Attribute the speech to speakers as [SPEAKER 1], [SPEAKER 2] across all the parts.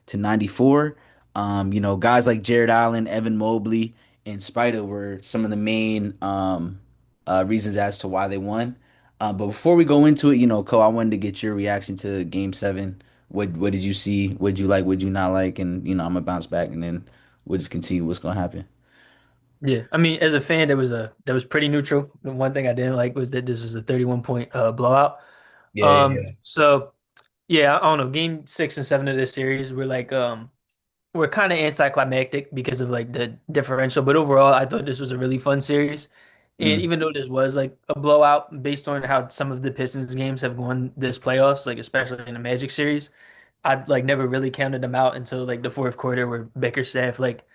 [SPEAKER 1] to 94. Guys like Jared Allen, Evan Mobley, and Spider were some of the main reasons as to why they won. But before we go into it, Cole, I wanted to get your reaction to Game 7. What did you see? What did you like? What did you not like? And I'm gonna bounce back, and then we'll just continue what's gonna happen.
[SPEAKER 2] Yeah, I mean, as a fan, that was pretty neutral. The one thing I didn't like was that this was a 31 point blowout.
[SPEAKER 1] Yeah, yeah,
[SPEAKER 2] So yeah, I don't know. Game 6 and 7 of this series were we're kind of anticlimactic because of like the differential, but overall, I thought this was a really fun series. And
[SPEAKER 1] mm,
[SPEAKER 2] even though this was like a blowout, based on how some of the Pistons games have gone this playoffs, like especially in the Magic series, I like never really counted them out until like the fourth quarter where Bickerstaff like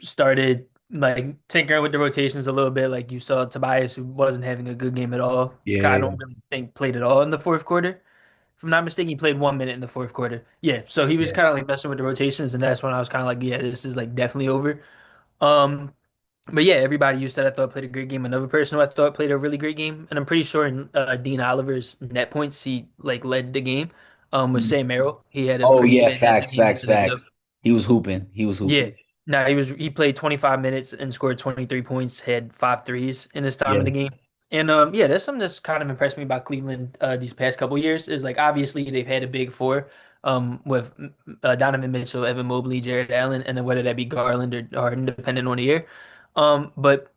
[SPEAKER 2] started like tinkering with the rotations a little bit. Like you saw Tobias, who wasn't having a good game at all.
[SPEAKER 1] yeah,
[SPEAKER 2] I
[SPEAKER 1] yeah,
[SPEAKER 2] don't really think played at all in the fourth quarter. If I'm not mistaken, he played 1 minute in the fourth quarter. Yeah, so he was
[SPEAKER 1] yeah.
[SPEAKER 2] kind of like messing with the rotations, and that's when I was kind of like, yeah, this is like definitely over. Um, but yeah, everybody you said I thought played a great game. Another person who I thought played a really great game, and I'm pretty sure in Dean Oliver's net points, he like led the game. Was
[SPEAKER 1] Mm.
[SPEAKER 2] Sam Merrill. He had a
[SPEAKER 1] Oh
[SPEAKER 2] pretty
[SPEAKER 1] yeah,
[SPEAKER 2] fantastic
[SPEAKER 1] facts,
[SPEAKER 2] game
[SPEAKER 1] facts,
[SPEAKER 2] yesterday too.
[SPEAKER 1] facts. He was hooping. He was
[SPEAKER 2] Yeah.
[SPEAKER 1] hooping.
[SPEAKER 2] No, he played 25 minutes and scored 23 points, had five threes in his time in
[SPEAKER 1] Yeah,
[SPEAKER 2] the game. And yeah, that's something that's kind of impressed me about Cleveland these past couple years is like obviously they've had a big four with Donovan Mitchell, Evan Mobley, Jared Allen, and then whether that be Garland or Harden, depending on the year. But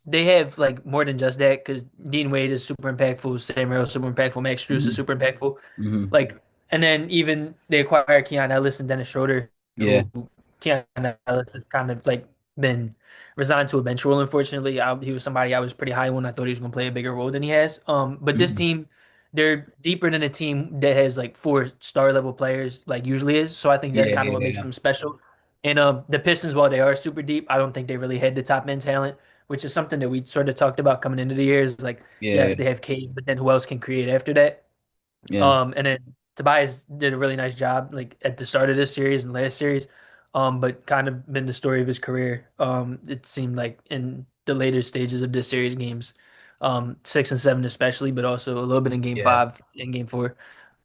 [SPEAKER 2] they have like more than just that because Dean Wade is super impactful, Sam Merrill is super impactful, Max Strus is
[SPEAKER 1] hmm
[SPEAKER 2] super impactful.
[SPEAKER 1] hmm
[SPEAKER 2] Like, and then even they acquired Keon Ellis and Dennis Schroeder,
[SPEAKER 1] yeah,
[SPEAKER 2] who Keon Ellis has kind of like been resigned to a bench role. Unfortunately, he was somebody I was pretty high on. I thought he was going to play a bigger role than he has. But this
[SPEAKER 1] hmm
[SPEAKER 2] team, they're deeper than a team that has like four star level players, like usually is. So I think that's
[SPEAKER 1] yeah,
[SPEAKER 2] kind of what makes
[SPEAKER 1] yeah,
[SPEAKER 2] them special. And the Pistons, while they are super deep, I don't think they really had the top end talent, which is something that we sort of talked about coming into the year. Is like,
[SPEAKER 1] yeah,
[SPEAKER 2] yes, they have Cade, but then who else can create after that?
[SPEAKER 1] yeah,
[SPEAKER 2] And then Tobias did a really nice job, like at the start of this series and last series, but kind of been the story of his career. It seemed like in the later stages of this series games, 6 and 7 especially, but also a little bit in game
[SPEAKER 1] yeah.
[SPEAKER 2] five and game four.